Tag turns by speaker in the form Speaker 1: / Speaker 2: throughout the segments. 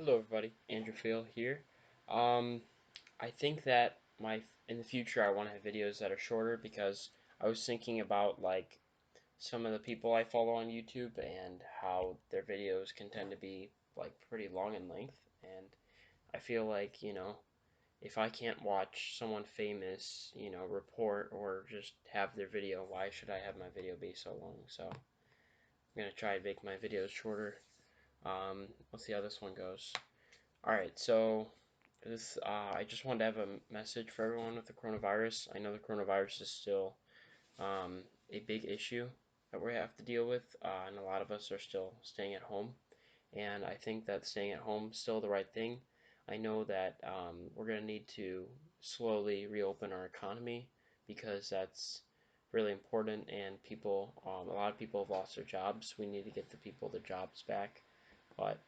Speaker 1: Hello everybody, Andrew Phil here. Um, I think that in the future I want to have videos that are shorter because I was thinking about like some of the people I follow on YouTube and how their videos can tend to be like pretty long in length, and I feel like, if I can't watch someone famous, report or just have their video, why should I have my video be so long? So I'm gonna try to make my videos shorter. We'll see how this one goes. Alright, so I just wanted to have a message for everyone with the coronavirus. I know the coronavirus is still a big issue that we have to deal with, and a lot of us are still staying at home. And I think that staying at home is still the right thing. I know that we're going to need to slowly reopen our economy because that's really important, and a lot of people have lost their jobs. We need to get the people their jobs back. But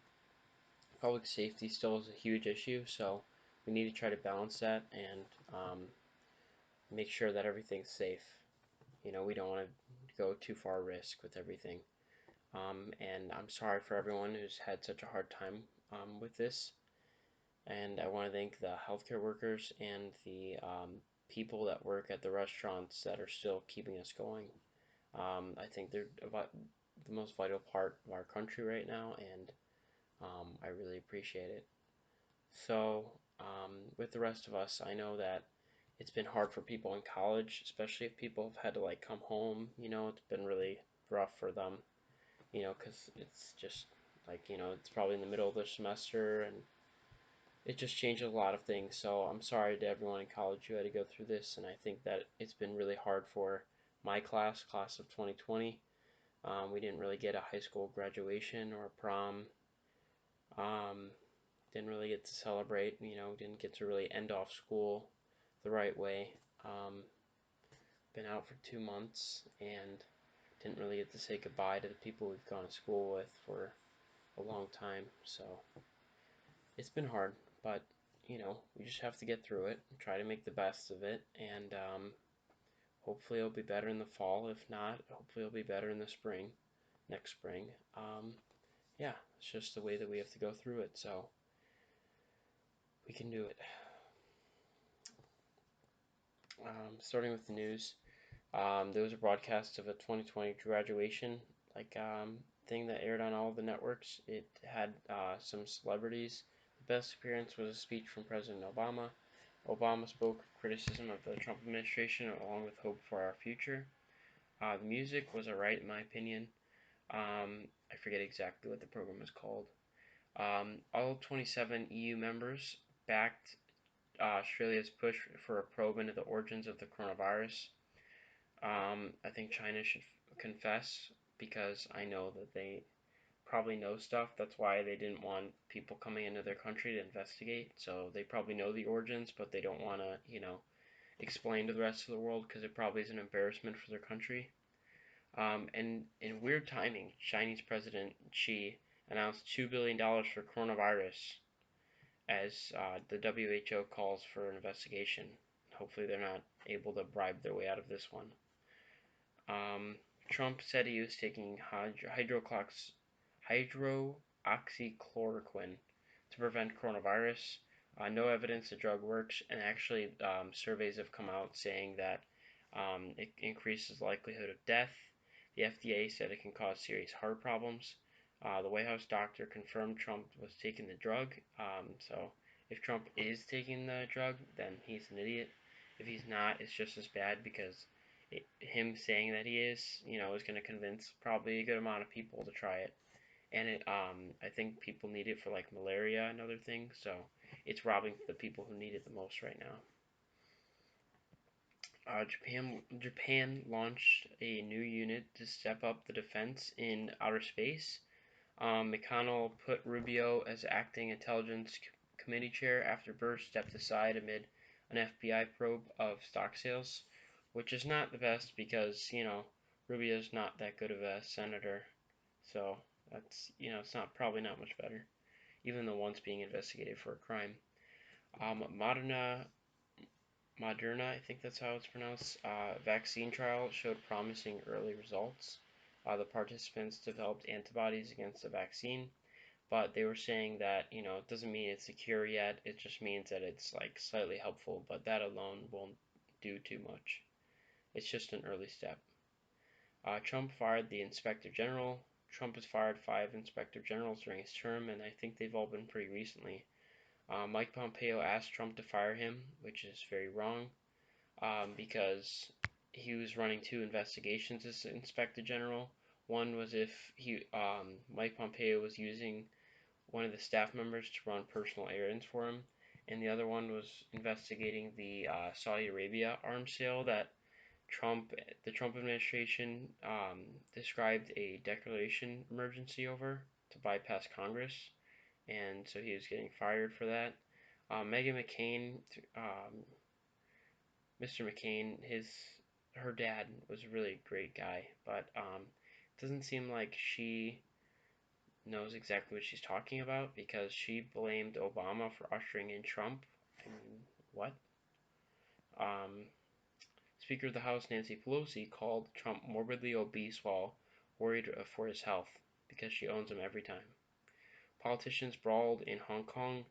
Speaker 1: public safety still is a huge issue, so we need to try to balance that and make sure that everything's safe. We don't want to go too far risk with everything. And I'm sorry for everyone who's had such a hard time with this. And I want to thank the healthcare workers and the people that work at the restaurants that are still keeping us going. I think they're about the most vital part of our country right now, and I really appreciate it. So, with the rest of us, I know that it's been hard for people in college, especially if people have had to like come home. It's been really rough for them, because it's just like, it's probably in the middle of the semester and it just changes a lot of things. So, I'm sorry to everyone in college who had to go through this, and I think that it's been really hard for my class of 2020. We didn't really get a high school graduation or a prom. Um, didn't really get to celebrate, didn't get to really end off school the right way. Um, been out for 2 months and didn't really get to say goodbye to the people we've gone to school with for a long time. So it's been hard, but we just have to get through it and try to make the best of it. And hopefully it'll be better in the fall. If not, hopefully it'll be better in the spring, next spring. Yeah, it's just the way that we have to go through it. So we can do it. Starting with the news, there was a broadcast of a 2020 graduation thing that aired on all the networks. It had some celebrities. The best appearance was a speech from President Obama. Obama spoke criticism of the Trump administration along with hope for our future. The music was alright in my opinion. I forget exactly what the program was called. All 27 EU members backed Australia's push for a probe into the origins of the coronavirus. I think China should confess because I know that they probably know stuff. That's why they didn't want people coming into their country to investigate. So they probably know the origins, but they don't want to, explain to the rest of the world because it probably is an embarrassment for their country. And in weird timing, Chinese President Xi announced $2 billion for coronavirus as the WHO calls for an investigation. Hopefully, they're not able to bribe their way out of this one. Trump said he was taking hydroxychloroquine to prevent coronavirus. No evidence the drug works, and actually, surveys have come out saying that it increases the likelihood of death. The FDA said it can cause serious heart problems. The White House doctor confirmed Trump was taking the drug. So if Trump is taking the drug, then he's an idiot. If he's not, it's just as bad because him saying that he is going to convince probably a good amount of people to try it. And I think people need it for like malaria and other things. So it's robbing the people who need it the most right now. Japan launched a new unit to step up the defense in outer space. McConnell put Rubio as acting intelligence committee chair after Burr stepped aside amid an FBI probe of stock sales, which is not the best because Rubio's not that good of a senator, so it's not probably not much better, even though one's being investigated for a crime. Moderna, I think that's how it's pronounced, vaccine trial showed promising early results. The participants developed antibodies against the vaccine, but they were saying that, it doesn't mean it's secure yet. It just means that it's like slightly helpful, but that alone won't do too much. It's just an early step. Trump fired the inspector general. Trump has fired 5 inspector generals during his term, and I think they've all been pretty recently. Mike Pompeo asked Trump to fire him, which is very wrong, because he was running 2 investigations as inspector general. One was if Mike Pompeo was using one of the staff members to run personal errands for him, and the other one was investigating the Saudi Arabia arms sale that the Trump administration described a declaration emergency over to bypass Congress, and so he was getting fired for that. Meghan McCain, Mr. McCain, her dad was a really great guy, but it doesn't seem like she knows exactly what she's talking about because she blamed Obama for ushering in Trump. I mean, what? Um, Speaker of the House Nancy Pelosi called Trump morbidly obese while worried for his health because she owns him every time. Politicians brawled in Hong Kong.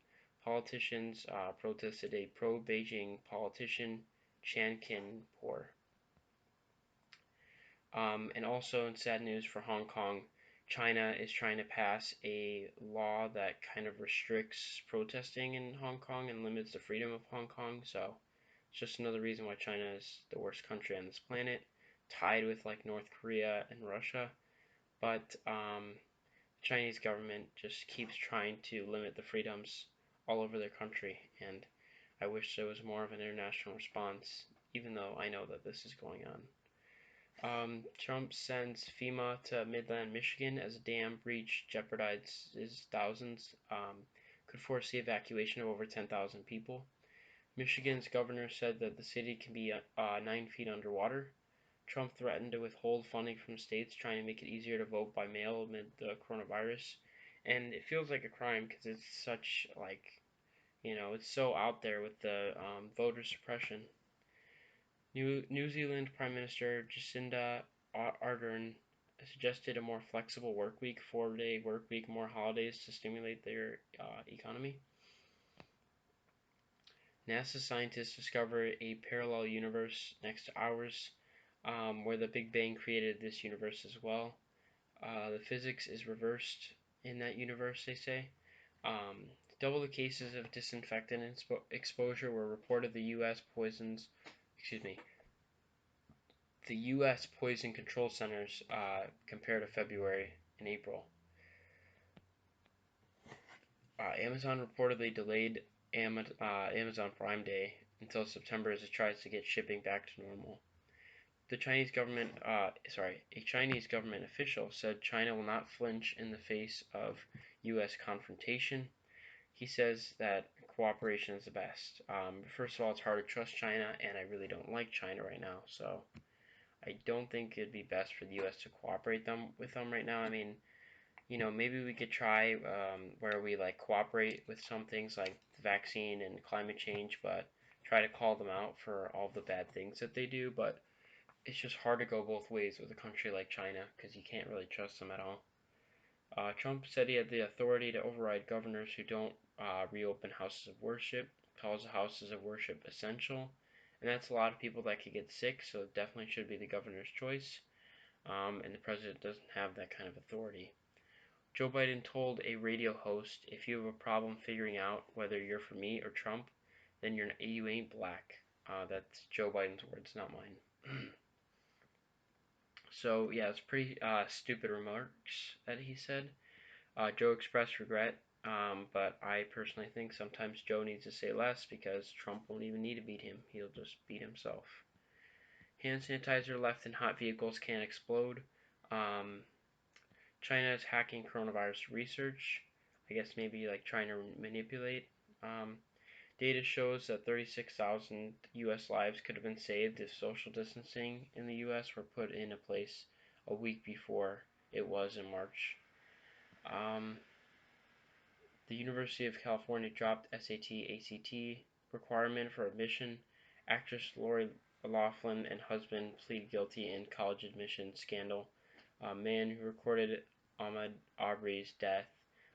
Speaker 1: Politicians protested a pro-Beijing politician, Chan Kin-por. And also in sad news for Hong Kong, China is trying to pass a law that kind of restricts protesting in Hong Kong and limits the freedom of Hong Kong. So it's just another reason why China is the worst country on this planet, tied with like North Korea and Russia. But the Chinese government just keeps trying to limit the freedoms all over their country, and I wish there was more of an international response, even though I know that this is going on. Trump sends FEMA to Midland, Michigan as a dam breach jeopardizes thousands, could force the evacuation of over 10,000 people. Michigan's governor said that the city can be 9 feet underwater. Trump threatened to withhold funding from states trying to make it easier to vote by mail amid the coronavirus. And it feels like a crime because it's such, like, it's so out there with the voter suppression. New Zealand Prime Minister Jacinda Ardern suggested a more flexible work week, 4-day work week, more holidays to stimulate their economy. NASA scientists discovered a parallel universe next to ours, where the Big Bang created this universe as well. The physics is reversed in that universe, they say. Double the cases of disinfectant exposure were reported. The U.S. Poison Control Centers compared to February and April. Amazon reportedly delayed Amazon Prime Day until September as it tries to get shipping back to normal. A Chinese government official said China will not flinch in the face of U.S. confrontation. He says that cooperation is the best. First of all, it's hard to trust China, and I really don't like China right now, so I don't think it'd be best for the U.S. to cooperate with them right now. I mean, maybe we could try where we like cooperate with some things like the vaccine and climate change, but try to call them out for all the bad things that they do. But it's just hard to go both ways with a country like China because you can't really trust them at all. Trump said he had the authority to override governors who don't reopen houses of worship, calls houses of worship essential, and that's a lot of people that could get sick, so it definitely should be the governor's choice, and the president doesn't have that kind of authority. Joe Biden told a radio host, if you have a problem figuring out whether you're for me or Trump, then you ain't black. That's Joe Biden's words, not mine. So yeah, it's pretty stupid remarks that he said. Joe expressed regret, but I personally think sometimes Joe needs to say less because Trump won't even need to beat him. He'll just beat himself. Hand sanitizer left in hot vehicles can explode. Um, China is hacking coronavirus research. I guess maybe like trying to manipulate. Data shows that 36,000 U.S. lives could have been saved if social distancing in the U.S. were put into place a week before it was in March. The University of California dropped SAT/ACT requirement for admission. Actress Lori Loughlin and husband plead guilty in college admission scandal. A man who recorded Ahmaud Arbery's death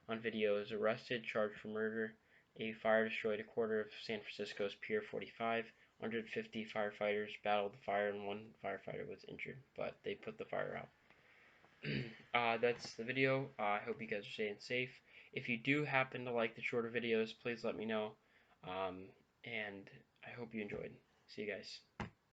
Speaker 1: on video is arrested, charged for murder. A fire destroyed a quarter of San Francisco's Pier 45. 150 firefighters battled the fire and one firefighter was injured, but they put the fire out. That's the video. I hope you guys are staying safe. If you do happen to like the shorter videos, please let me know. And I hope you enjoyed. See you guys.